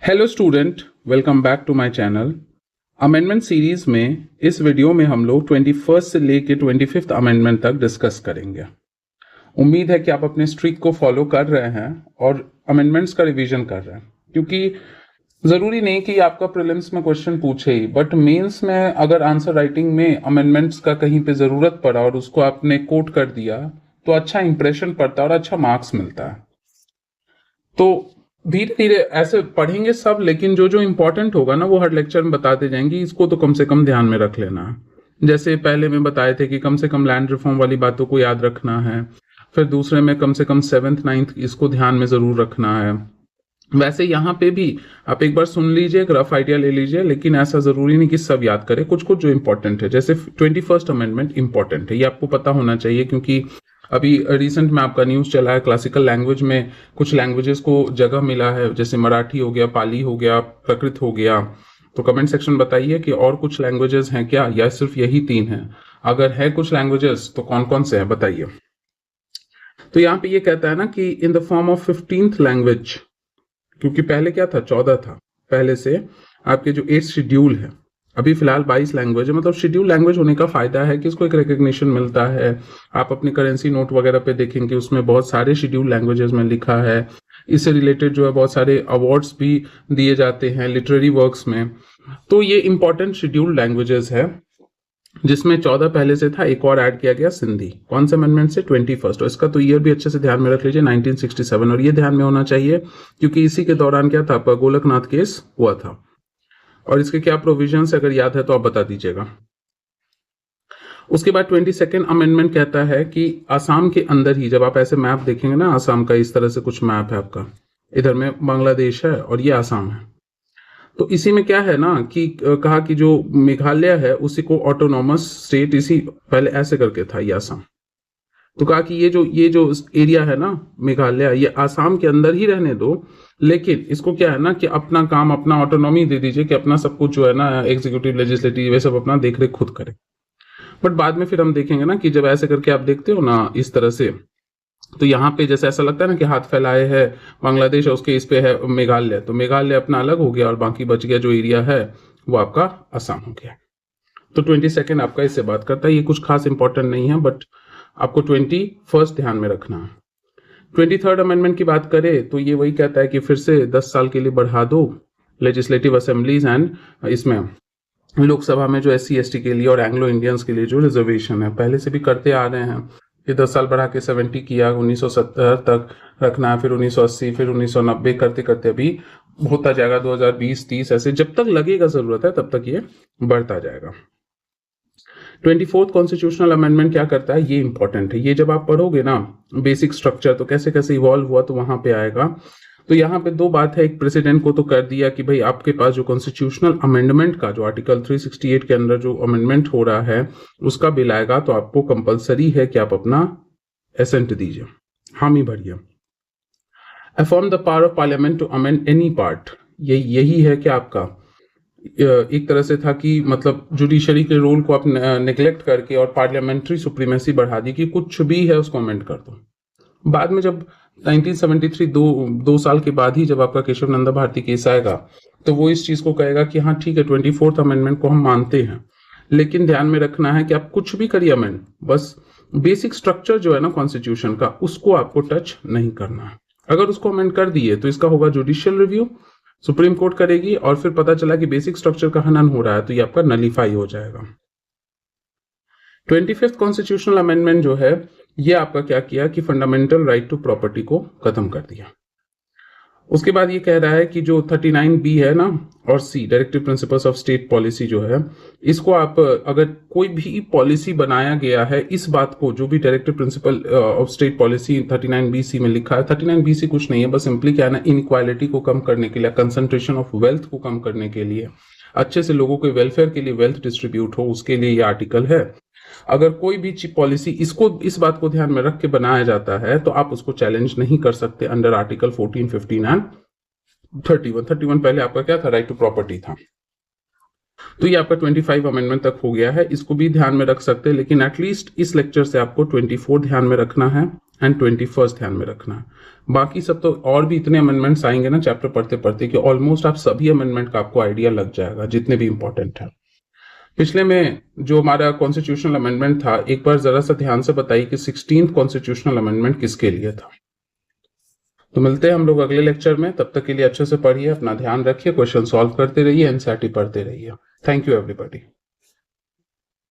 Hello student, welcome back to my channel. Amendment series में इस video में हम लोग 21st से लेके 25th अमेंडमेंट तक डिस्कस करेंगे। उम्मीद है कि आप अपने स्ट्रीक को फॉलो कर रहे हैं और अमेंडमेंट्स का रिवीजन कर रहे हैं, क्योंकि ज़रूरी नहीं कि आपका प्रीलिम्स में क्वेश्चन पूछे ही, बट मेंस में अगर आंसर राइटिंग में अमेंडमेंट्स का कहीं पे ज़रूरत पड़ा और उसको आपने कोट कर दिया तो अच्छा इंप्रेशन पड़ता है और अच्छा मार्क्स मिलता है। तो धीरे धीरे ऐसे पढ़ेंगे सब, लेकिन जो जो इम्पोर्टेंट होगा ना वो हर लेक्चर में बताते जाएंगे। इसको तो कम से कम ध्यान में रख लेना है। जैसे पहले में बताए थे कि कम से कम लैंड रिफॉर्म वाली बातों को याद रखना है, फिर दूसरे में कम से कम 7th 9th इसको ध्यान में ज़रूर रखना है। वैसे यहाँ पे भी आप एक बार सुन लीजिए, एक रफ आइडिया ले लीजिए, लेकिन ऐसा ज़रूरी नहीं कि सब याद करें। कुछ कुछ जो इंपॉर्टेंट है, जैसे 21st अमेंडमेंट इंपॉर्टेंट है, ये आपको पता होना चाहिए, क्योंकि अभी रिसेंट में आपका न्यूज़ चला है क्लासिकल लैंग्वेज में कुछ लैंग्वेजेस को जगह मिला है, जैसे मराठी हो गया, पाली हो गया, प्राकृत हो गया। तो कमेंट सेक्शन बताइए कि और कुछ लैंग्वेजेस हैं क्या, या सिर्फ यही 3 हैं? अगर है कुछ लैंग्वेजेस तो कौन कौन से हैं बताइए। तो यहाँ पे ये कहता है ना कि in the form of 15th language, क्योंकि पहले क्या था, 14 था। पहले से आपके जो 8 शेड्यूल है, अभी फिलहाल 22 लैंग्वेज है। मतलब शेड्यूल लैंग्वेज होने का फायदा है कि इसको एक रिकग्निशन मिलता है। आप अपनी करेंसी नोट वगैरह पे देखेंगे, उसमें बहुत सारे शेड्यूल लैंग्वेजेस में लिखा है। इससे रिलेटेड जो है बहुत सारे अवार्ड्स भी दिए जाते हैं लिटरेरी वर्क्स में। तो ये इंपॉर्टेंट शेड्यूल लैंग्वेजेस है, जिसमें 14 पहले से था, एक और ऐड किया गया सिंधी। कौन से अमेंडमेंट से? 21st। और इसका तो ईयर भी अच्छे से ध्यान में रख लीजिए, 1967। और ये ध्यान में होना चाहिए क्योंकि इसी के दौरान क्या था, आपका गोलकनाथ केस हुआ था। और इसके क्या प्रोविजंस अगर याद है तो आप बता दीजिएगा। उसके बाद 22nd अमेंडमेंट कहता है कि आसाम के अंदर ही, जब आप ऐसे मैप देखेंगे ना आसाम का, इस तरह से कुछ मैप है आपका, इधर में बांग्लादेश है और ये आसाम है। तो इसी में क्या है ना कि कहा कि जो मेघालय है उसी को ऑटोनॉमस स्टेट, इसी पहले ऐसे करके था ये आसाम। तो कहा कि ये जो एरिया है ना मेघालय, ये आसाम के अंदर ही रहने दो, लेकिन इसको क्या है ना कि अपना काम, अपना ऑटोनॉमी दे दीजिए कि अपना सब कुछ जो है ना, एग्जीक्यूटिव लेजिस्लेटिव वे सब अपना देख रेख खुद करे। बट बाद में फिर हम देखेंगे ना कि जब ऐसे करके आप देखते हो ना इस तरह से, तो यहाँ पे जैसे ऐसा लगता है ना कि हाथ फैलाए है बांग्लादेश और उसके इस पे है मेघालय, तो मेघालय अपना अलग हो गया और बाकी बच गया जो एरिया है वो आपका आसाम हो गया। तो 22nd आपका इससे बात करता है। ये कुछ खास इंपॉर्टेंट नहीं है, बट आपको 21st ध्यान में रखना है। 23rd अमेंडमेंट की बात करें तो ये वही कहता है कि फिर से 10 साल के लिए बढ़ा दो लेजिस्लेटिव असेंबलीज एंड इसमें लोकसभा में जो SC ST के लिए और एंग्लो इंडियंस के लिए जो रिजर्वेशन है, पहले से भी करते आ रहे हैं। फिर 10 साल बढ़ा के 70 किया, 1970 तक रखना है, फिर 1980, फिर 1990, करते करते अभी होता जाएगा 2020-30, ऐसे जब तक लगेगा जरूरत है तब तक ये बढ़ता जाएगा। 24th कॉन्स्टिट्यूशनल अमेंडमेंट क्या करता है, ये इंपॉर्टेंट है। ये जब आप पढ़ोगे ना बेसिक स्ट्रक्चर, तो कैसे कैसे इवॉल्व हुआ तो वहां पे आएगा। तो यहाँ पे 2 बात है, एक प्रेसिडेंट को तो कर दिया कि भाई आपके पास जो कॉन्स्टिट्यूशनल अमेंडमेंट का जो आर्टिकल 368 के अंदर जो अमेंडमेंट हो रहा है उसका बिल आएगा, तो आपको कंपलसरी है कि आप अपना एसेंट दीजिए, हामी भरिए। Affirm the power of parliament to amend any part, यही है कि आपका एक तरह से था कि मतलब जुडिशरी के रोल को आप नेग्लेक्ट करके और पार्लियामेंट्री सुप्रीमेसी बढ़ा दी कि कुछ भी है उसको अमेंड कर दो। बाद में जब 1973 दो साल के बाद ही जब आपका केशव नंदा भारती केस आएगा, तो वो इस चीज को कहेगा कि हाँ ठीक है, 24th अमेंडमेंट को हम मानते हैं, लेकिन ध्यान में रखना है कि आप कुछ भी करिए अमेंड, बस बेसिक स्ट्रक्चर जो है ना कॉन्स्टिट्यूशन का, उसको आपको टच नहीं करना है। अगर उसको अमेंड कर दिए तो इसका होगा जुडिशियल रिव्यू, सुप्रीम कोर्ट करेगी, और फिर पता चला कि बेसिक स्ट्रक्चर का हनन हो रहा है तो ये आपका नलीफाई हो जाएगा। 25th कॉन्स्टिट्यूशनल अमेंडमेंट जो है, ये आपका क्या किया कि फंडामेंटल राइट टू प्रॉपर्टी को खत्म कर दिया। उसके बाद ये कह रहा है कि जो 39B है ना और C, directive principles of state policy जो है, इसको आप अगर कोई भी पॉलिसी बनाया गया है, इस बात को जो भी directive principle of state policy 39BC में लिखा है, 39BC कुछ नहीं है, बस सिंपली क्या है ना, इनइक्वालिटी को कम करने के लिए, कंसंट्रेशन ऑफ वेल्थ को कम करने के लिए, अच्छे से लोगों के वेलफेयर के लिए वेल्थ डिस्ट्रीब्यूट हो, उसके लिए ये आर्टिकल है। अगर कोई भी पॉलिसी इसको इस बात को ध्यान में रख के बनाया जाता है तो आप उसको चैलेंज नहीं कर सकते अंडर आर्टिकल 14, 15 एंड 31। पहले आपका क्या था, राइट टू प्रॉपर्टी था। तो ये आपका 25 अमेंडमेंट तक हो गया है, इसको भी ध्यान में रख सकते हैं, लेकिन एटलीस्ट इस लेक्चर से आपको 24 ध्यान में रखना है एंड 21 ध्यान में रखना है। बाकी सब तो और भी इतने अमेंडमेंट्स आएंगे ना चैप्टर पढ़ते पढ़ते कि ऑलमोस्ट आप सभी अमेंडमेंट का आपको आइडिया लग जाएगा, जितने भी इंपॉर्टेंट है। पिछले में जो हमारा कॉन्स्टिट्यूशनल अमेंडमेंट था, एक बार जरा सा ध्यान से बताइए कि 16th कॉन्स्टिट्यूशनल अमेंडमेंट किसके लिए था। तो मिलते हैं हम लोग अगले लेक्चर में, तब तक के लिए अच्छे से पढ़िए, अपना ध्यान रखिए, क्वेश्चन सॉल्व करते रहिए, एनसीईआरटी पढ़ते रहिए। Thank you everybody.